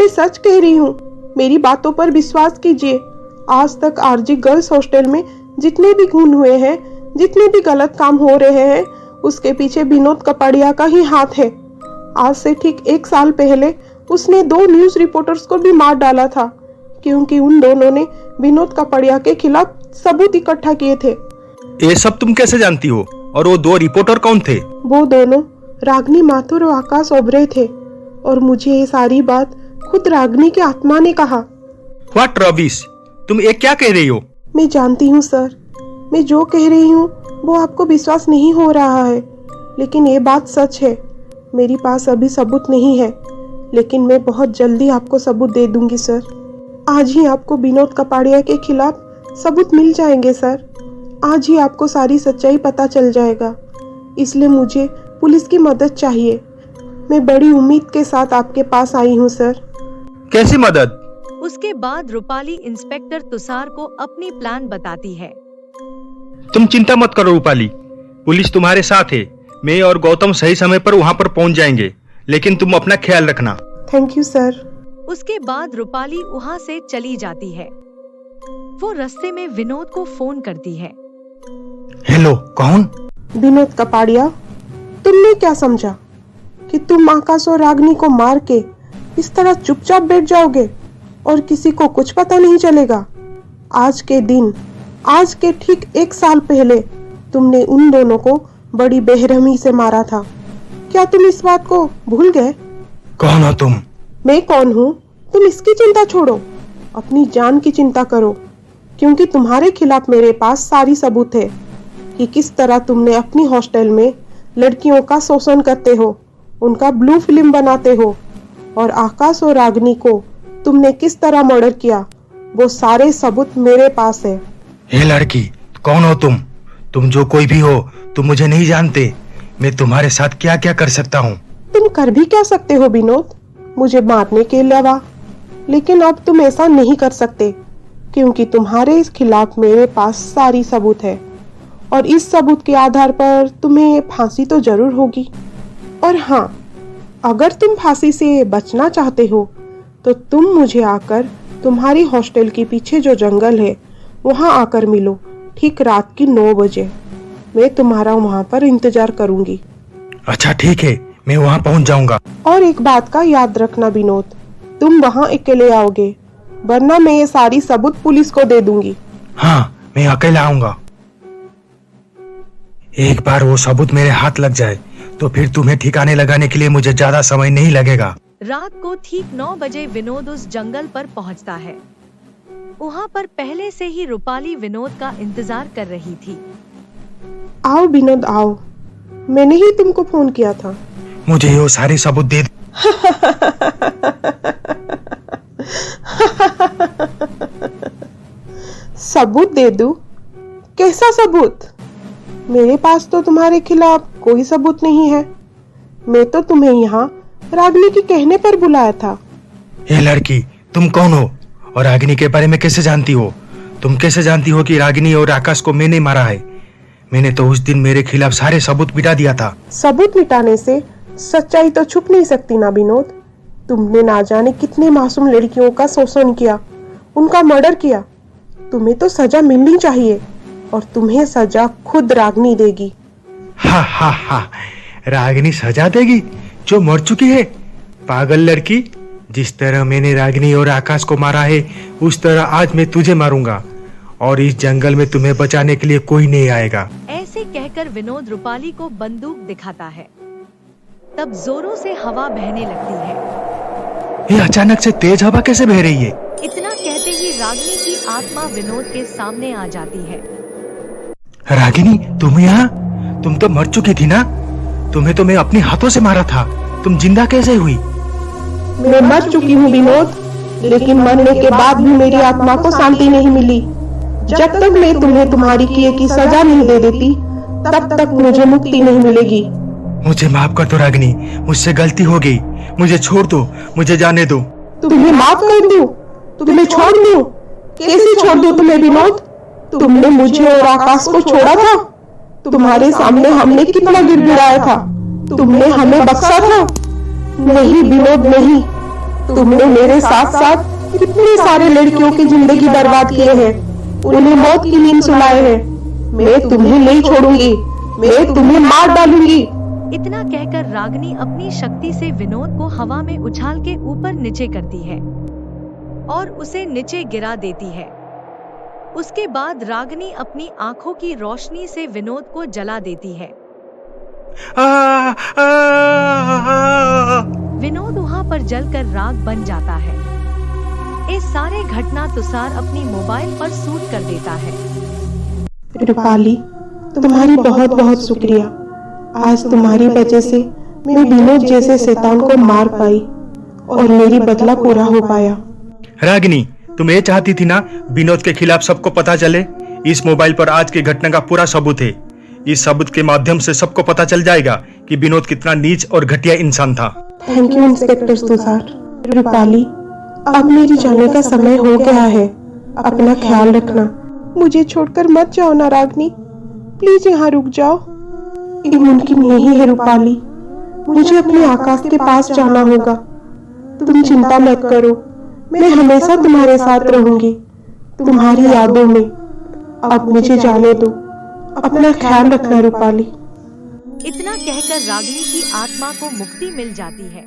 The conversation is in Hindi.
मैं सच कह रही हूँ, मेरी बातों पर विश्वास कीजिए। आज तक आरजी गर्ल्स हॉस्टल में जितने भी खून हुए हैं, जितने भी गलत काम हो रहे हैं, उसके पीछे विनोद कपाड़िया का ही हाथ है। आज से ठीक 1 साल पहले उसने 2 न्यूज रिपोर्टर्स को भी मार डाला था, क्योंकि उन दोनों ने विनोद कपाड़िया के खिलाफ सबूत इकट्ठा किए थे। ये सब तुम कैसे जानती हो? और वो 2 रिपोर्टर कौन थे? वो दोनों रागिनी माथुर और आकाश ओबरे थे, और मुझे ये सारी बात खुद रागिनी की आत्मा ने कहा। व्हाट रबिश, तुम ये क्या कह रही हो? मैं जानती हूँ सर, मैं जो कह रही हूँ वो आपको विश्वास नहीं हो रहा है, लेकिन ये बात सच है। मेरे पास अभी सबूत नहीं है, लेकिन मैं बहुत जल्दी आपको सबूत दे दूंगी सर। आज ही आपको विनोद कपाड़िया के खिलाफ सबूत मिल जाएंगे सर। आज ही आपको सारी सच्चाई पता चल जाएगा। इसलिए मुझे पुलिस की मदद चाहिए। मैं बड़ी उम्मीद के साथ आपके पास आई हूँ सर। कैसी मदद? उसके बाद रूपाली इंस्पेक्टर तुषार को अपनी प्लान बताती है। तुम चिंता मत करो रूपाली, पुलिस तुम्हारे साथ है। मैं और गौतम सही समय पर वहाँ पर पहुँच जाएंगे, लेकिन तुम अपना ख्याल रखना। Thank you sir. उसके बाद रूपाली वहाँ से चली जाती है। वो रास्ते में विनोद को फोन करती है। हेलो, कौन? विनोद कपाड़िया, तुमने क्या समझा कि तुम आकाश और रागिनी को मार के इस तरह चुपचाप बैठ जाओगे और किसी को कुछ पता नहीं चलेगा? आज के दिन, आज के ठीक 1 साल पहले तुमने उन दोनों को बड़ी बेरहमी से मारा था। क्या तुम इस बात को भूल गए? कौन हो तुम? मैं कौन हूँ तुम इसकी चिंता छोड़ो, अपनी जान की चिंता करो, क्योंकि तुम्हारे खिलाफ मेरे पास सारी सबूत है कि किस तरह तुमने अपनी हॉस्टल में लड़कियों का शोषण करते हो, उनका ब्लू फिल्म बनाते हो, और आकाश और रागिनी को तुमने किस तरह मर्डर किया, वो सारे सबूत मेरे पास है। ये लड़की, कौन हो तुम? तुम जो कोई भी हो, तुम मुझे नहीं जानते। मैं तुम्हारे साथ क्या क्या कर सकता हूँ? तुम कर भी क्या सकते हो विनोद, मुझे मारने के अलावा? लेकिन अब तुम ऐसा नहीं कर सकते, क्योंकि तुम्हारे खिलाफ मेरे पास सारी सबूत है, और इस सबूत के आधार पर तुम्हें फांसी तो जरूर होगी। और हाँ, अगर तुम फांसी से बचना चाहते हो तो तुम मुझे आकर तुम्हारी हॉस्टल के पीछे जो जंगल है वहाँ आकर मिलो, ठीक रात की 9 बजे। मैं तुम्हारा वहाँ पर इंतजार करूंगी। अच्छा ठीक है, मैं वहाँ पहुँच जाऊंगा। और एक बात का याद रखना विनोद, तुम वहाँ अकेले आओगे, वरना मैं ये सारी सबूत पुलिस को दे दूंगी। हाँ, मैं अकेला आऊंगा। एक बार वो सबूत मेरे हाथ लग जाए तो फिर तुम्हें ठिकाने लगाने के लिए मुझे ज्यादा समय नहीं लगेगा। रात को ठीक 9 बजे विनोद उस जंगल पर पहुंचता है। वहाँ पर पहले से ही रूपाली विनोद का इंतजार कर रही थी। आओ विनोद आओ, मैंने ही तुमको फोन किया था। मुझे वो सारे सबूत दे सबूत दे दूं? कैसा सबूत? मेरे पास तो तुम्हारे खिलाफ कोई सबूत नहीं है। मैं तो तुम्हें यहाँ रागिनी के कहने पर बुलाया था। ये लड़की, तुम कौन हो और रागिनी के बारे में कैसे जानती हो? तुम कैसे जानती हो कि रागिनी और आकाश को मैंने मारा है? मैंने तो उस दिन मेरे खिलाफ सारे सबूत मिटा दिया था। सबूत मिटाने से सच्चाई तो छुप नहीं सकती ना विनोद। तुमने ना जाने कितने मासूम लड़कियों का शोषण किया, उनका मर्डर किया। तुम्हें तो सजा मिलनी चाहिए, और तुम्हें सजा खुद रागिनी देगी। हा हा हा, रागिनी सजा देगी जो मर चुकी है? पागल लड़की, जिस तरह मैंने रागिनी और आकाश को मारा है उस तरह आज मैं तुझे मारूंगा, और इस जंगल में तुम्हें बचाने के लिए कोई नहीं आएगा। ऐसे कहकर विनोद रूपाली को बंदूक दिखाता है। तब जोरों से हवा बहने लगती है। ये अचानक से तेज हवा कैसे बह रही है? इतना कहते ही रागिनी की आत्मा विनोद के सामने आ जाती है। रागिनी, तुम यहाँ? तुम तो मर चुकी थी ना? तुम्हें तो मैं अपने हाथों से मारा था, तुम जिंदा कैसे हुई? मैं मर चुकी हूँ विनोद, लेकिन मरने के बाद भी मेरी आत्मा को शांति नहीं मिली। जब तक मैं तुम्हें तुम्हारी किए की सजा नहीं दे देती, तब तक मुझे मुक्ति नहीं मिलेगी। मुझे माफ कर दो रागिनी, मुझसे गलती हो गई, मुझे छोड़ दो, मुझे जाने दो। तुम्हें माफ कर दूं? तुम्हें छोड़ दूं? कैसे छोड़ दूं तुम्हें विनोद? तुमने मुझे और आकाश को छोड़ा था। तुम्हारे सामने हमने कितना गिड़गिड़ाया था, तुमने हमें बख्शा था। नहीं विनोद नहीं, तुमने मेरे साथ साथ कितने सारे लड़कियों की जिंदगी बर्बाद किए हैं, उन्हें मौत की नींद सुलाए हैं। मैं तुम्हें नहीं छोड़ूंगी, मैं तुम्हें मार डालूंगी। इतना कहकर रागिनी अपनी शक्ति से विनोद को हवा में उछाल के ऊपर नीचे करती है और उसे नीचे गिरा देती है। उसके बाद रागिनी अपनी आंखों की रोशनी से विनोद को जला देती है। विनोद वहां पर जलकर राख बन जाता है। इस सारे घटना तुषार अपनी मोबाइल पर शूट कर देता है। रूपाली, तुम्हारी बहुत बहुत शुक्रिया। आज तुम्हारी वजह से मैं विनोद जैसे शैतान को मार पाई और मेरी बदला पूरा हो पाया। रागिनी, तुम ये चाहती थी ना विनोद के खिलाफ सबको पता चले। इस मोबाइल पर आज की घटना का पूरा सबूत है। इस सबूत के माध्यम से सबको पता चल जाएगा कि विनोद कितना नीच और घटिया इंसान था। Thank you inspector Tushar. Rupali, अब मेरी जाने का समय हो गया है। अपना ख्याल रखना। मुझे छोड़कर मत जाओ ना रागिनी, प्लीज यहाँ रुक जाओ। ये मुमकिन नहीं है रूपाली, मुझे अपने आकाश के पास जाना होगा। तुम चिंता मत करो, मैं हमेशा तुम्हारे साथ रहूंगी, तुम्हारी यादों में। अब मुझे जाने दो, अपना ख्याल रखना रूपाली। इतना कहकर रागिनी की आत्मा को मुक्ति मिल जाती है।